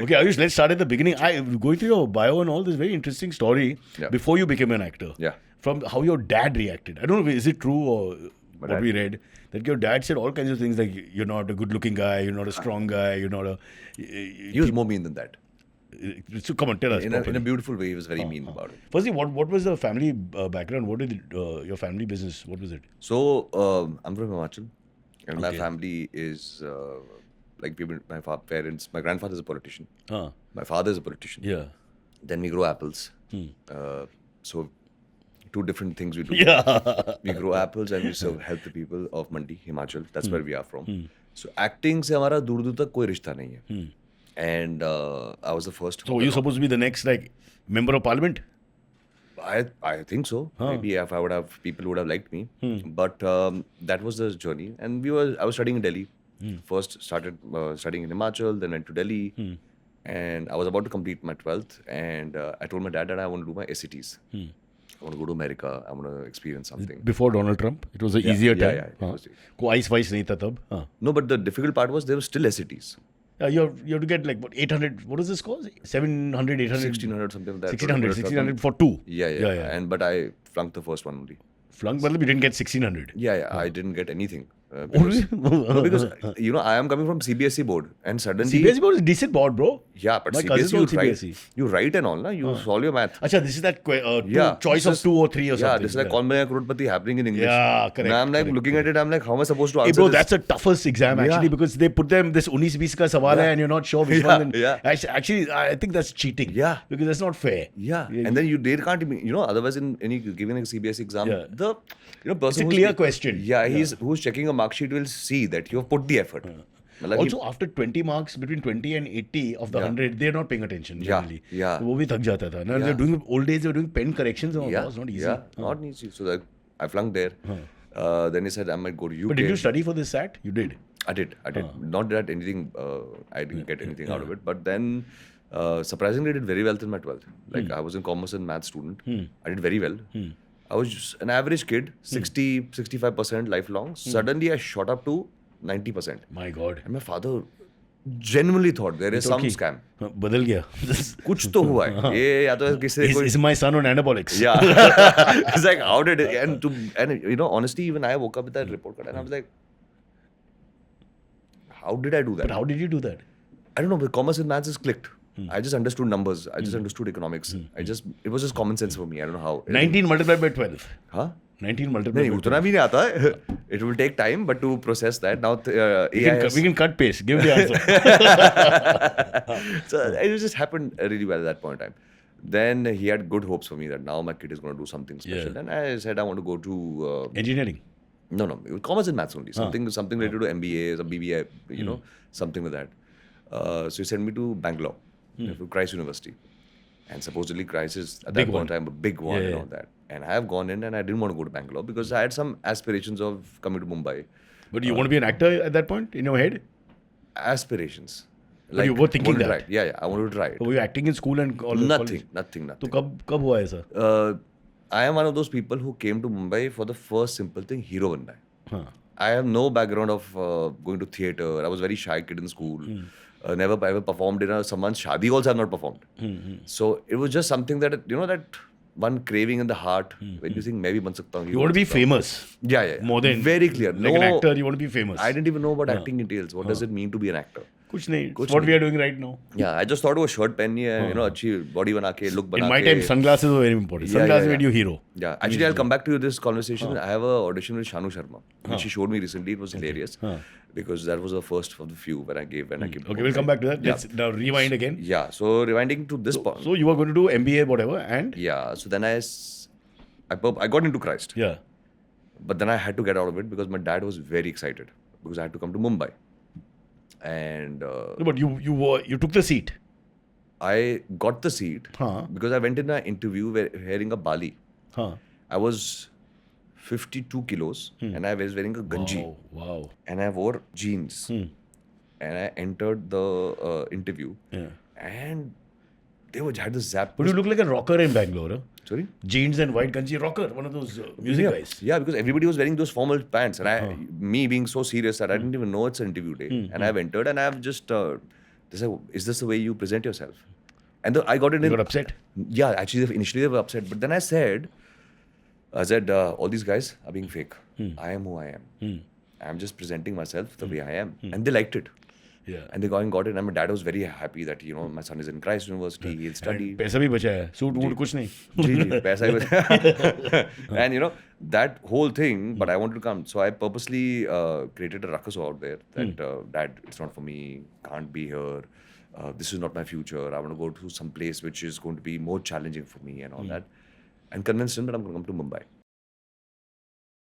Okay, Ayush, let's start at the beginning. Going through your bio and all this very interesting story Yeah. before you became an actor. Yeah. From how your dad reacted. I don't know, is it true or what dad- we read? That your dad said all kinds of things like you're not a good looking guy, you're not a strong guy, you're not a. He was more mean than that. So come on, tell us. In properly. a beautiful way, he was very mean about it. Firstly, what was the family background? What did your family business? What was it? So, I'm from Himachal, and my Okay. family is like people. Parents. My grandfather is a politician. Huh. My father is a politician. Yeah. Then we grow apples. So, two different things we do. Yeah. We grow apples and we serve help the people of Mandi, Himachal. That's where we are from. So, acting से हमारा दूर दूर तक कोई रिश्ता नहीं है. And I was the first. So were you supposed to be the next like member of parliament? I think so. Maybe if I would have, people would have liked me. But that was the journey, and I was studying in Delhi. First started studying in Himachal, then went to Delhi, and I was about to complete my 12th. And I told my dad that I want to do my SATs. I want to go to America. I want to experience something. Before Donald Trump, it was an easier yeah, time. yeah, it हाँ. was- कोई ice vice नहीं था तब. हाँ. No, but the difficult part was there were still SATs. You have to get like what 800. What is this called? 700, 800, 1600 something like that. 1600 for two. Yeah. And but I flunked the first one only. Flunk, but you didn't get 1600. Yeah. I didn't get anything. Oh, Because, really? no, because I am coming from CBSE board, and suddenly CBSE board is a decent board, bro. yeah, but My cousin's CBSE on you write, CBSE. you write and all, na? You solve your math. Acha, this is that choice this of is- 2 or 3 or Yeah, something. this is like Kaun Banega Crorepati happening in English. Yeah, correct, And I'm like correct, looking at it, I'm like, how am I supposed to Hey answer bro, this? that's the toughest exam actually Yeah. because they put them this 19-20 ka sawal hai and you're not sure which Yeah, one. yeah. Actually, I think that's cheating. Yeah. Because that's not fair. Yeah, and then they can't even, otherwise in any giving a CBSE exam, Yeah. the person It's a who's- clear question. Yeah, who's checking a mark sheet will see that you have put the effort. Matlab Also, after 20 marks, between 20 and 80 of the 100, they're not paying attention Yeah, generally. yeah. So वो भी थक जाता था. Now, Yeah. they're doing old days. They were doing pen corrections. And all. That was not easy. Yeah, not easy. So that I flunked there. Then he said I might go to UK. But did you study for this SAT? You did. I did. Not that anything. I didn't get anything out of it. But then, surprisingly, I did very well in my 12th. Like I was in commerce and math student. I did very well. I was just an average kid, 60-65% lifelong. Suddenly, I shot up to 90%. My God. And my father genuinely thought there is some Okay. scam. हाँ, बदल गया. कुछ तो हुआ है. ये या तो किसी Is, कोई is my son on anabolics? yeah. It's like how did it and honestly even I woke up with that report card and I was like, how did I do that? But how did you do that? I don't know, but commerce and maths is clicked. I just understood numbers. I just understood economics. It was just common sense for me. I don't know how. 19 multiplied by 12. Huh? 19 multiplied नहीं by 12. उतना भी नहीं आता है. It will take time, but to process that now We can cut paste. Give the answer. So it just happened really well at that point in time. Then he had good hopes for me that now my kid is going to do something special. Yeah. And I said I want to go to Engineering. no, it was commerce and maths only. Something related to MBA, some BBA, something like that. So he sent me to Bangalore, to Christ University. And supposedly Christ is at Big that point in time a big one Yeah, and yeah. all that. And I have gone in and I didn't want to go to Bangalore because I had some aspirations of coming to Mumbai. But you want to be an actor at that point in your head? Aspirations. But you were thinking wanted to that? try it. Yeah, I wanted to try it. So were you acting in school and all Nothing. तो कब हुआ ऐसा? I am one of those people who came to Mumbai for the first simple thing, hero banna hai. हाँ. I have no background of going to theatre. I was a very shy kid in school. Never ever performed in someone's shadi also I have not performed. So it was just something that, that one craving in the heart when you think maybe ban sakta hu. You want to be famous. Yeah. More than very clear. Like an actor, you want to be famous. I didn't even know what acting entails. What does it mean to be an actor? कुछ नहीं. It's what we are doing right now. Yeah, I just thought it was shirt pehni hai, अच्छी body bana ke, look bana In my ke. time, sunglasses were very important. Sunglasses made you hero. Yeah, actually, I'll come back to this conversation. I have an audition with Shanu Sharma, which she showed me recently. It was hilarious because that was the first of the few when I gave. Okay, we'll come back to that. Let's now rewind again. Yeah, so rewinding to this point. So you were going to do MBA, whatever, and Yeah, so then I got into Christ. yeah. But then I had to get out of it because my dad was very excited because I had to come to Mumbai. And No, but you took the seat. I got the seat Huh. because I went in an interview wearing a Bali. Huh. I was 52 kilos and I was wearing a ganji. Wow. And I wore jeans. And I entered the interview. Yeah. And they had this zap. But you look like a rocker in Bangalore. Huh? Sorry? Jeans and white ganji, rocker, one of those music guys. Yeah, because everybody was wearing those formal pants. And me being so serious that I didn't even know it's an interview day. And I've entered and I've just, They said, "Is this the way you present yourself?" And I got it You in. got upset? Yeah, actually, initially they were upset, but then I said, all these guys are being fake. I am who I am. I'm just presenting myself the way I am, and they liked it. Yeah. And they got it. And my dad was very happy that my son is in Christ University. He'll study. And पैसा भी बचा है. Suit वूट कुछ नहीं. जी, पैसा ही बचा. And that whole thing, but I wanted to come. So I purposely created a ruckus out there that, Dad, it's not for me, can't be here. This is not my future. I want to go to some place which is going to be more challenging for me and all that. And convinced him that I'm going to come to Mumbai.